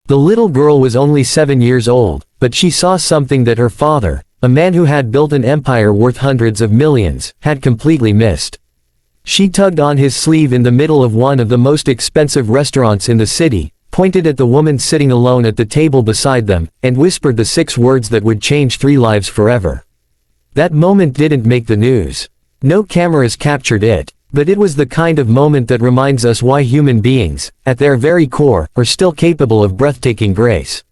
The little girl was only 7 years old, but she saw something that her father, a man who had built an empire worth hundreds of millions, had completely missed. She tugged on his sleeve in the middle of one of the most expensive restaurants in the city, pointed at the woman sitting alone at the table beside them, and whispered the 6 words that would change 3 lives forever. That moment didn't make the news. No cameras captured it. But it was the kind of moment that reminds us why human beings, at their very core, are still capable of breathtaking grace.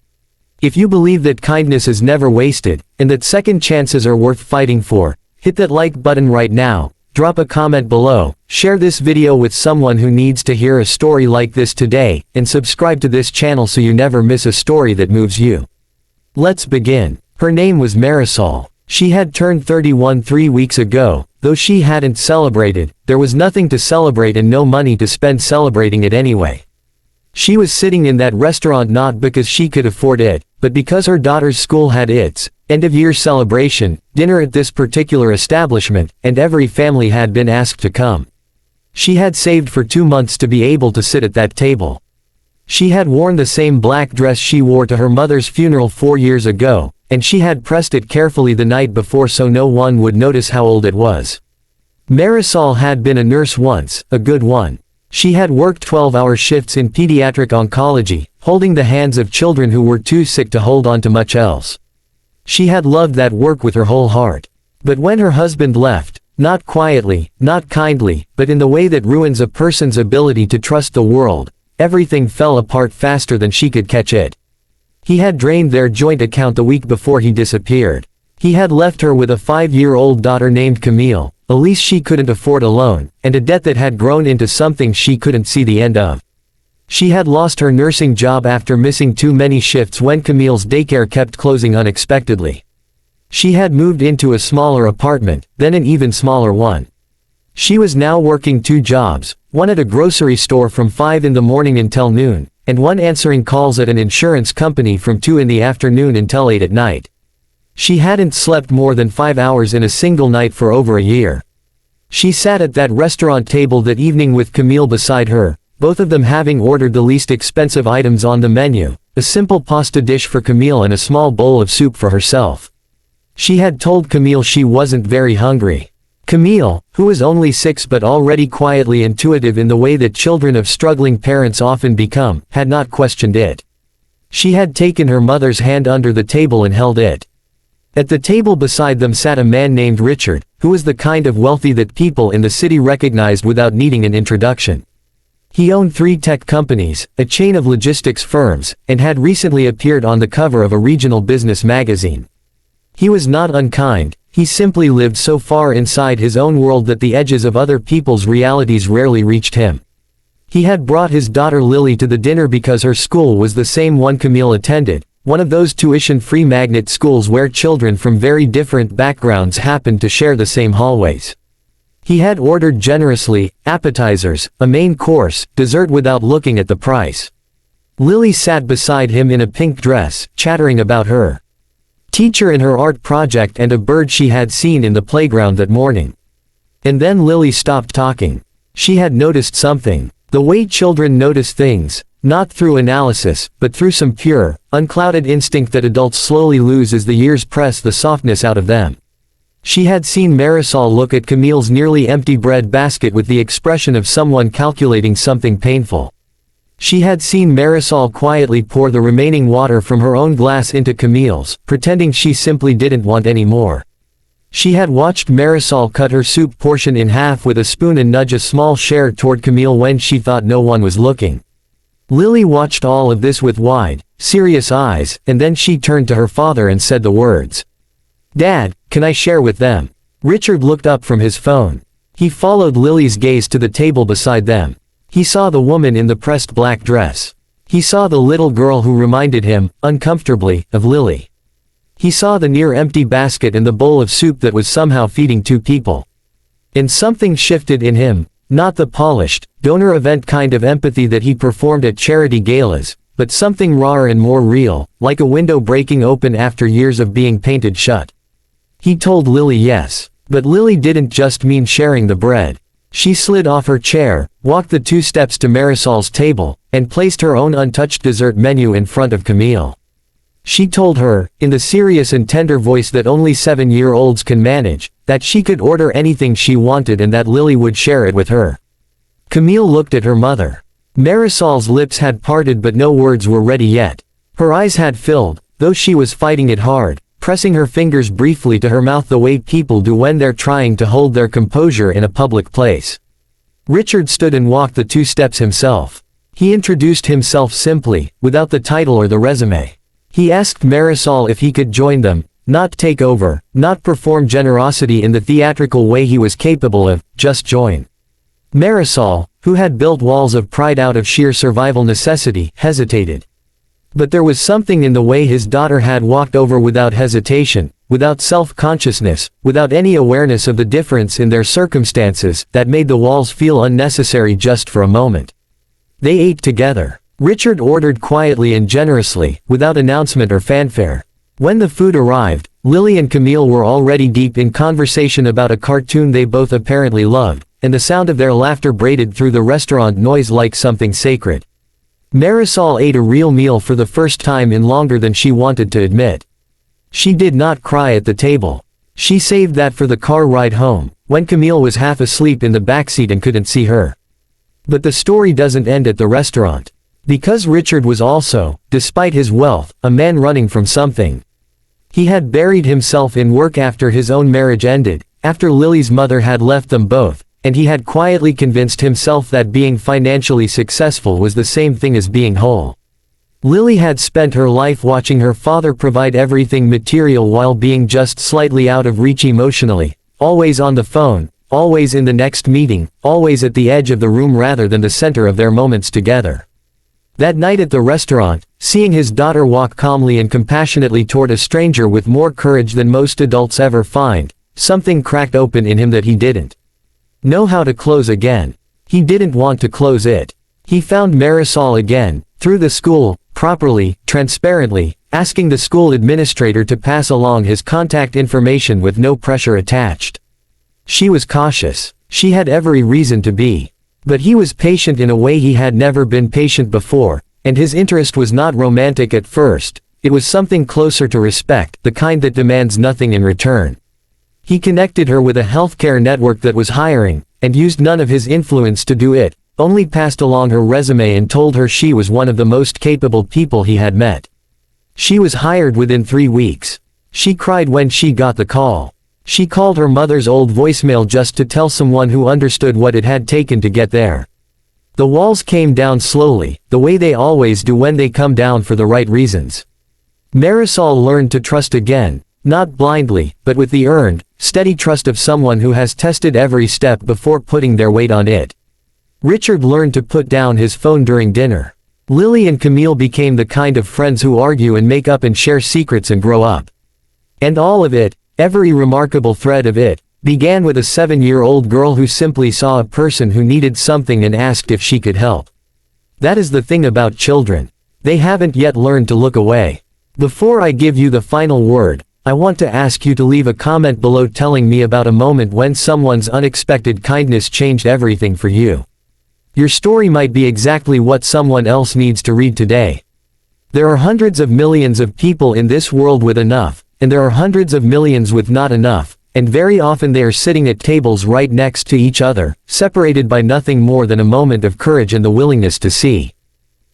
If you believe that kindness is never wasted, and that second chances are worth fighting for, hit that like button right now, drop a comment below, share this video with someone who needs to hear a story like this today, and subscribe to this channel so you never miss a story that moves you. Let's begin. Her name was Marisol. She had turned 31 3 weeks ago. Though she hadn't celebrated, there was nothing to celebrate and no money to spend celebrating it anyway. She was sitting in that restaurant not because she could afford it, but because her daughter's school had its end-of-year celebration, dinner at this particular establishment, and every family had been asked to come. She had saved for 2 months to be able to sit at that table. She had worn the same black dress she wore to her mother's funeral 4 years ago, and she had pressed it carefully the night before so no one would notice how old it was. Marisol had been a nurse once, a good one. She had worked 12-hour shifts in pediatric oncology, holding the hands of children who were too sick to hold on to much else. She had loved that work with her whole heart. But when her husband left, not quietly, not kindly, but in the way that ruins a person's ability to trust the world, everything fell apart faster than she could catch it. He had drained their joint account the week before he disappeared. He had left her with a 5-year-old daughter named Camille, a lease she couldn't afford alone, and a debt that had grown into something she couldn't see the end of. She had lost her nursing job after missing too many shifts when Camille's daycare kept closing unexpectedly. She had moved into a smaller apartment, then an even smaller one. She was now working 2 jobs, one at a grocery store from 5 in the morning until noon, and one answering calls at an insurance company from 2 in the afternoon until 8 at night. She hadn't slept more than 5 hours in a single night for over a year. She sat at that restaurant table that evening with Camille beside her, both of them having ordered the least expensive items on the menu, a simple pasta dish for Camille and a small bowl of soup for herself. She had told Camille she wasn't very hungry. Camille, who was only 6 but already quietly intuitive in the way that children of struggling parents often become, had not questioned it. She had taken her mother's hand under the table and held it. At the table beside them sat a man named Richard, who was the kind of wealthy that people in the city recognized without needing an introduction. He owned 3 tech companies, a chain of logistics firms, and had recently appeared on the cover of a regional business magazine. He was not unkind, he simply lived so far inside his own world that the edges of other people's realities rarely reached him. He had brought his daughter Lily to the dinner because her school was the same one Camille attended, one of those tuition-free magnet schools where children from very different backgrounds happened to share the same hallways. He had ordered generously, appetizers, a main course, dessert without looking at the price. Lily sat beside him in a pink dress, chattering about her teacher and her art project and a bird she had seen in the playground that morning. And then Lily stopped talking. She had noticed something. The way children notice things, not through analysis, but through some pure, unclouded instinct that adults slowly lose as the years press the softness out of them. She had seen Marisol look at Camille's nearly empty bread basket with the expression of someone calculating something painful. She had seen Marisol quietly pour the remaining water from her own glass into Camille's, pretending she simply didn't want any more. She had watched Marisol cut her soup portion in half with a spoon and nudge a small share toward Camille when she thought no one was looking. Lily watched all of this with wide, serious eyes, and then she turned to her father and said the words, "Dad, can I share with them?" Richard looked up from his phone. He followed Lily's gaze to the table beside them. He saw the woman in the pressed black dress. He saw the little girl who reminded him, uncomfortably, of Lily. He saw the near-empty basket and the bowl of soup that was somehow feeding 2 people. And something shifted in him, not the polished, donor event kind of empathy that he performed at charity galas, but something rawer and more real, like a window breaking open after years of being painted shut. He told Lily yes. But Lily didn't just mean sharing the bread. She slid off her chair, walked the 2 steps to Marisol's table, and placed her own untouched dessert menu in front of Camille. She told her, in the serious and tender voice that only 7-year-olds can manage, that she could order anything she wanted and that Lily would share it with her. Camille looked at her mother. Marisol's lips had parted but no words were ready yet. Her eyes had filled, though she was fighting it hard, pressing her fingers briefly to her mouth the way people do when they're trying to hold their composure in a public place. Richard stood and walked the 2 steps himself. He introduced himself simply, without the title or the resume. He asked Marisol if he could join them, not take over, not perform generosity in the theatrical way he was capable of, just join. Marisol, who had built walls of pride out of sheer survival necessity, hesitated. But there was something in the way his daughter had walked over without hesitation, without self-consciousness, without any awareness of the difference in their circumstances, that made the walls feel unnecessary just for a moment. They ate together. Richard ordered quietly and generously, without announcement or fanfare. When the food arrived, Lily and Camille were already deep in conversation about a cartoon they both apparently loved, and the sound of their laughter braided through the restaurant noise like something sacred. Marisol ate a real meal for the first time in longer than she wanted to admit. She did not cry at the table. She saved that for the car ride home, when Camille was half asleep in the backseat and couldn't see her. But the story doesn't end at the restaurant. Because Richard was also, despite his wealth, a man running from something. He had buried himself in work after his own marriage ended, after Lily's mother had left them both, and he had quietly convinced himself that being financially successful was the same thing as being whole. Lily had spent her life watching her father provide everything material while being just slightly out of reach emotionally, always on the phone, always in the next meeting, always at the edge of the room rather than the center of their moments together. That night at the restaurant, seeing his daughter walk calmly and compassionately toward a stranger with more courage than most adults ever find, something cracked open in him that he didn't know how to close again. He didn't want to close it. He found Marisol again, through the school, properly, transparently, asking the school administrator to pass along his contact information with no pressure attached. She was cautious. She had every reason to be. But he was patient in a way he had never been patient before, and his interest was not romantic at first, it was something closer to respect, the kind that demands nothing in return. He connected her with a healthcare network that was hiring, and used none of his influence to do it, only passed along her resume and told her she was one of the most capable people he had met. She was hired within 3 weeks. She cried when she got the call. She called her mother's old voicemail just to tell someone who understood what it had taken to get there. The walls came down slowly, the way they always do when they come down for the right reasons. Marisol learned to trust again, not blindly, but with the earned, steady trust of someone who has tested every step before putting their weight on it. Richard learned to put down his phone during dinner. Lily and Camille became the kind of friends who argue and make up and share secrets and grow up. And all of it, every remarkable thread of it, began with a 7-year-old girl who simply saw a person who needed something and asked if she could help. That is the thing about children. They haven't yet learned to look away. Before I give you the final word, I want to ask you to leave a comment below telling me about a moment when someone's unexpected kindness changed everything for you. Your story might be exactly what someone else needs to read today. There are hundreds of millions of people in this world with enough, and there are hundreds of millions with not enough, and very often they are sitting at tables right next to each other, separated by nothing more than a moment of courage and the willingness to see.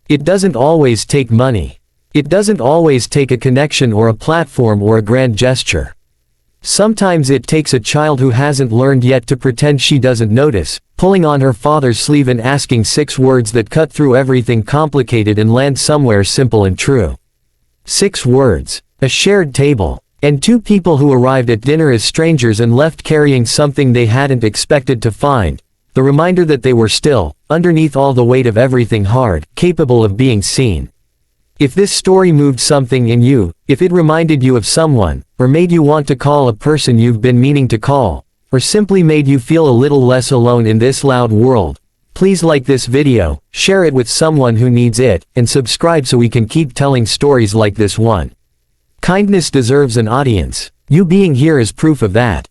It doesn't always take money. It doesn't always take a connection or a platform or a grand gesture. Sometimes it takes a child who hasn't learned yet to pretend she doesn't notice, pulling on her father's sleeve and asking 6 words that cut through everything complicated and land somewhere simple and true. 6 words. A shared table, and 2 people who arrived at dinner as strangers and left carrying something they hadn't expected to find, the reminder that they were still, underneath all the weight of everything hard, capable of being seen. If this story moved something in you, if it reminded you of someone, or made you want to call a person you've been meaning to call, or simply made you feel a little less alone in this loud world, please like this video, share it with someone who needs it, and subscribe so we can keep telling stories like this one. Kindness deserves an audience. You being here is proof of that.